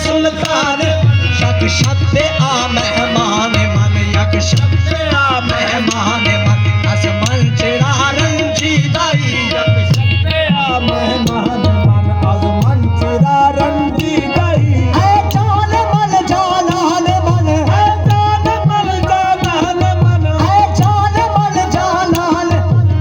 सुल्तान यक शब्द आ मेहमान मन यक शब्द आ मेहमान मन आसमान चिरा रंजी दाई यक शब्द आ मेहमान मन आसमान चिरा रंजी दाई है जान मन जालाल मन है जान मन जालाल मन है जान मन जालाल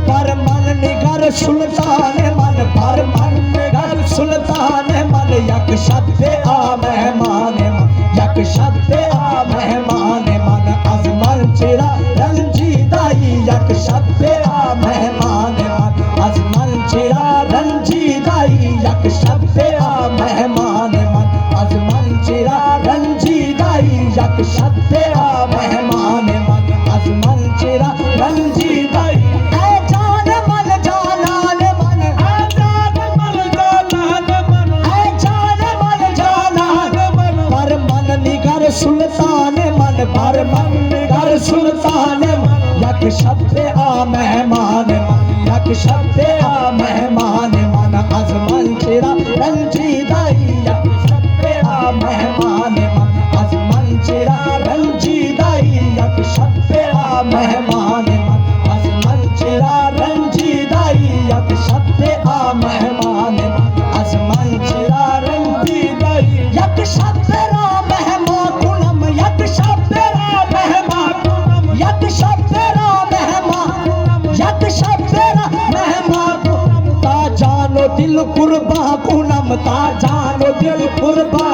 पर मन निगर सुल्तान मन पर मन निगर सुल्तान मन यक शब्द आ मेहमान मन यक शब्द आ मेहमान मन आसमान चिरा रंजी दाई यक शब्द आ मेहमान मन आसमान चिरा रंजी दाई यक शब्द आ मेहमान मन आसमान चिरा रंजी दाई यक शब्द आ मेहमान मन आसमान चिरा रंजी दाई है जान मन जालाल मन है जान मन जालाल मन है जान मन जालाल मन पर मन निगर सुल्तान मन पर मन निगर सुल्तान मन यक शब्द आ मेहमान मन यक शब्द आ मेहमान मन आसमान चिरा रंजी दाई यक शब्द आ मेहमान मन आसमान चिरा रंजी दाई यक शब्द आ मेहमान मन आसमान चिरा रंजी दाई यक शब्द आ मेहमान मन आसमान चिरा रंजी दाई यक शब्द रा मेहमान कुलम यक शब्द रा मेहमान कुलम यक शब्द रा मेहमान यक शब्द रा मेहमान ता जानो दिल कुर्बा कुलम ता जानो दिल कुर्बा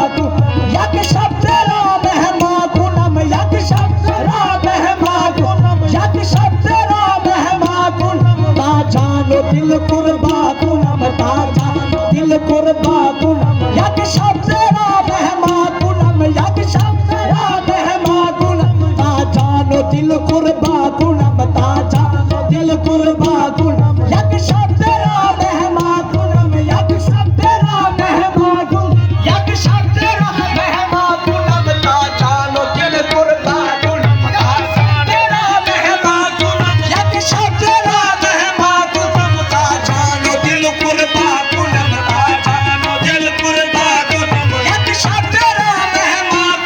यक शब्द रा मेहमान कुलम यक शब्द रा मेहमान कुलम यक शब्द रा मेहमान कुलम ता जानो दिल कुर्बा कुलम ता जानो दिल कुर्बा कुलम यक शब्द रा मेहमान कुलम यक शब्द रा मेहमान कुलम ता जानो दिल कुर्बा कुलम ता जानो दिल कुर्बा कुलम यक शब्द रा मेहमान कुलम यक शब्द रा मेहमान कुलम यक शब्द रा मेहमान कुलम ता जानो दिल कुर्बा कुलम ता शब्द रा मेहमान कुलम यक शब्द रा मेहमान कुलम ता जानो दिल कुर्बा कुलम ता जानो दिल कुर्बा कुलम यक शब्द रा मेहमान कुलम यक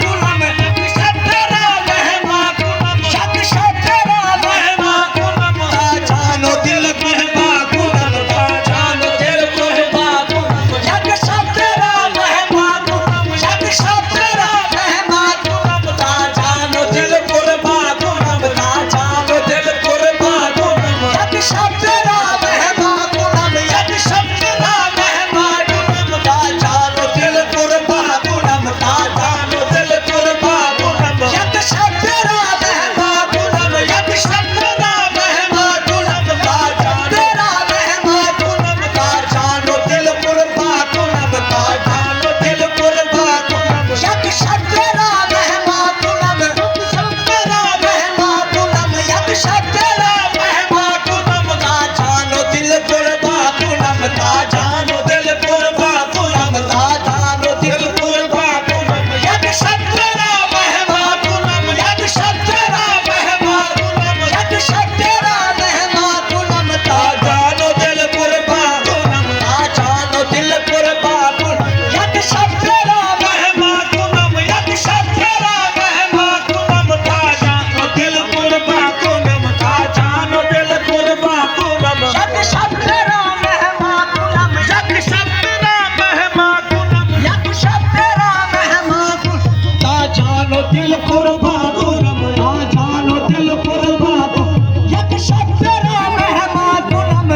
शब्द रा मेहमान कुलम यक शब्द रा मेहमान कुलम ता जानो दिल कुर्बा कुलम ता जानो दिल कुर्बा कुलम यक शब्द रा मेहमान कुलम यक शब्द रा मेहमान कुलम ता जानो दिल कुर्बा कुलम ता जानो दिल कुर्बा कुलम यक शब्द रा मेहमान कुलम यक शब्द रा मेहमान कुलम ता जानो दिल कुर्बा कुलम ता जानो दिल कुर्बा कुलम यक शब्द रा मेहमान कुलम यक शब्द रा मेहमान कुलम ता जानो रा मेहमान कुलम ता जानो दिल कुर्बा कुलम ता जानो दिल कुर्बा कुलम यक शब्द रा मेहमान कुलम यक शब्द रा मेहमान कुलम यक शब्द रा मेहमान कुलम ता जानो दिल कुर्बा कुलम ता जानो दिल कुर्बा कुलम ता जानो दिल कुर्बा कुलम यक शब्द रा मेहमान कुलम यक शब्द रा मेहमान कुलम यक शब्द रा मेहमान कुलम ता जानो दिल कुर्बा कुलम ता जानो दिल कुर्बा कुलम यक शब्द रा मेहमान कुलम यक शब्द रा मेहमान कुलम ता जानो दिल कुर्बा कुलम ता जानो दिल कुर्बा कुलम यक शब्द रा मेहमान कुलम यक शब्द रा मेहमान कुलम यक शब्द रा मेहमान कुलम ता जानो दिल कुर्बा कुलम ता जानो दिल कुर्बा कुलम यक शब्द रा मेहमान कुलम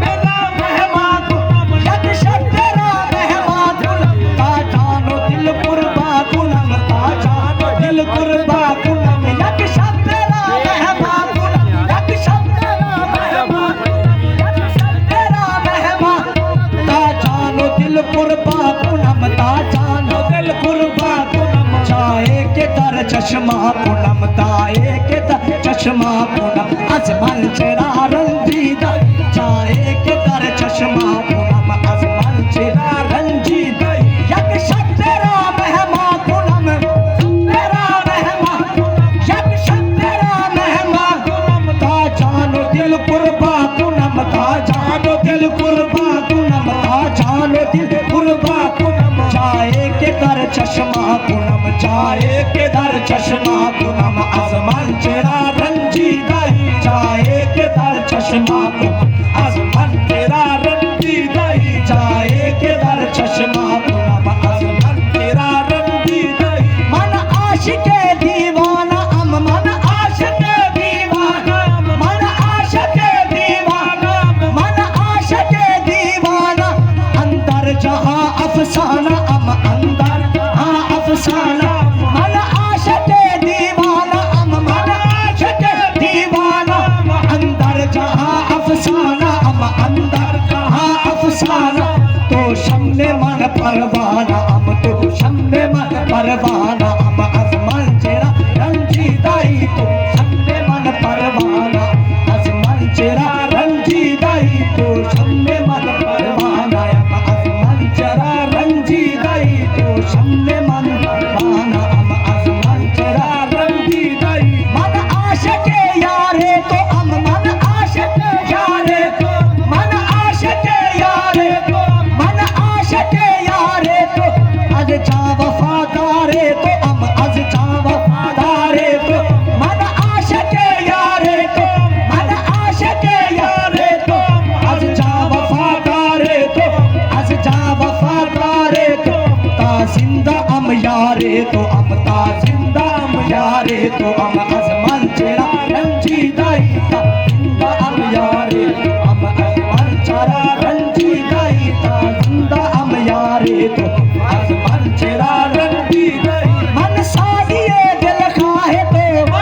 मेरा मेहमान कुलम यक शब्द रा मेहमान कुलम ता जानो दिल कुर्बा कुलम ता जानो दिल कुर्बा कुलम यक शब्द रा मेहमान कुलम यक शब्द रा मेहमान यक शब्द रा मेहमान ता जानो दिल कुर्बा कुलम ता जानो दिल कुर्बा कुलम चाहे के दर चश्मा कुलम ताए के दर चश्मा कुलम आसमान चिरा रंजी दाई चाहे के दर चश्मा कुलम आसमान चिरा रंजी दाई यक शब्द रा मेहमान कुलम मेरा मेहमान यक शब्द रा मेहमान कुलम ता जानो दिल कुर्बा कुलम ता जानो दिल कुर्बा कुलम ता जानो दिल कुर्बा कुलम जाए के दर चश्मा पूनम जाए के दर चश्मा पूनम आसमान तेरा रंजीदा ही जाए के दर चश्मा पूनम आसमान तेरा रंजीदा ही जाए के दर चश्मा पूनम आसमान तेरा रंजीदा ही मन आशिके दीवाना हम मन आशिके दीवाना मन आशिके दीवाना मन आशिके दीवाना अंदर जहां अफसाना हम अंदर जहां अफसाना मन आशिके दीवाना हम मन आशिके दीवाना अंदर जहां अफसाना हम अंदर जहां अफसाना तो शम्मे मन परवाना हम तो शम्मे मन परवाना हम आसमान तेरा रंजीदा ही तो शम्मे मन परवाना आसमान तेरा रंजीदा ही तो शम्मे मन परवाना हम आसमान तेरा रंजीदा ही तो शम्मे मन परवाना हम आसमान तेरा रंजीदा ही मन आशिके यारे तो हम मन आशिके यारे तो मन आशिके यारे तो मन आशिके यारे तो आज जा वफादारे तो हम आज जा वफादारे तो मन आशिके यारे तो मन आशिके यारे तो आज जा वफादारे तो आज जा वफादारे तो ता जिंदा हम यारे तो हम ता जिंदा हम यारे तो हम आसमान तेरा रंजीदा ही